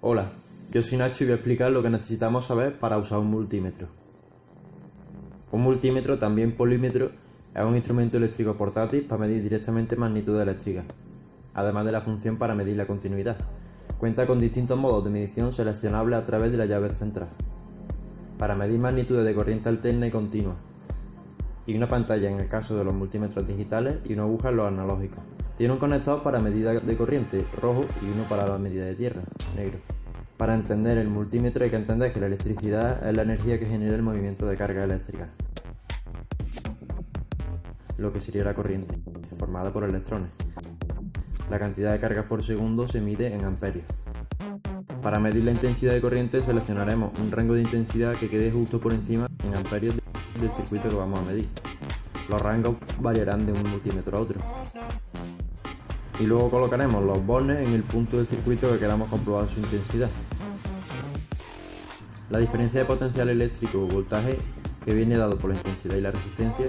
Hola, yo soy Nacho y voy a explicar lo que necesitamos saber para usar un multímetro. Un multímetro, también polímetro, es un instrumento eléctrico portátil para medir directamente magnitudes eléctricas, además de la función para medir la continuidad. Cuenta con distintos modos de medición seleccionables a través de la llave central, para medir magnitudes de corriente alterna y continua, y una pantalla en el caso de los multímetros digitales y una aguja en los analógicos. Tiene un conector para medida de corriente, rojo, y uno para la medida de tierra, negro. Para entender el multímetro hay que entender que la electricidad es la energía que genera el movimiento de carga eléctrica, lo que sería la corriente, formada por electrones. La cantidad de cargas por segundo se mide en amperios. Para medir la intensidad de corriente seleccionaremos un rango de intensidad que quede justo por encima en amperios del circuito que vamos a medir. Los rangos variarán de un multímetro a otro. Y luego colocaremos los bornes en el punto del circuito que queramos comprobar su intensidad. La diferencia de potencial eléctrico o voltaje, que viene dado por la intensidad y la resistencia,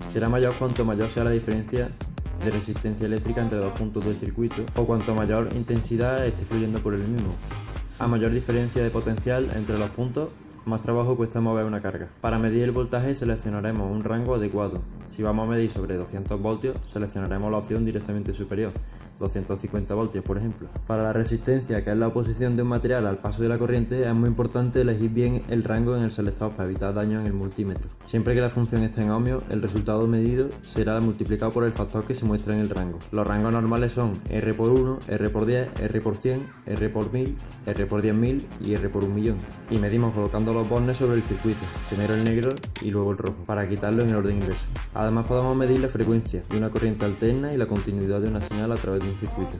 será mayor cuanto mayor sea la diferencia de resistencia eléctrica entre dos puntos del circuito o cuanto mayor intensidad esté fluyendo por el mismo. A mayor diferencia de potencial entre los puntos, más trabajo cuesta mover una carga. Para medir el voltaje seleccionaremos un rango adecuado. Si vamos a medir sobre 200 voltios, seleccionaremos la opción directamente superior, 250 voltios por ejemplo. Para la resistencia, que es la oposición de un material al paso de la corriente, es muy importante elegir bien el rango en el selector para evitar daño en el multímetro. Siempre que la función esté en ohmios, el resultado medido será multiplicado por el factor que se muestra en el rango. Los rangos normales son R por 1, R por 10, R por 100, R por 1000, R por 10.000 y R por 1.000.000. Y medimos colocando los bornes sobre el circuito, primero el negro y luego el rojo, para quitarlo en el orden inverso. Además podemos medir la frecuencia de una corriente alterna y la continuidad de una señal a través de un circuito.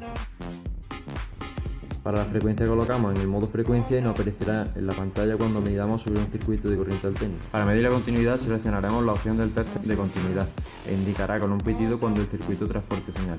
Para la frecuencia colocamos en el modo frecuencia y nos aparecerá en la pantalla cuando medamos sobre un circuito de corriente alterna. Para medir la continuidad seleccionaremos la opción del test de continuidad e indicará con un pitido cuando el circuito transporte señal.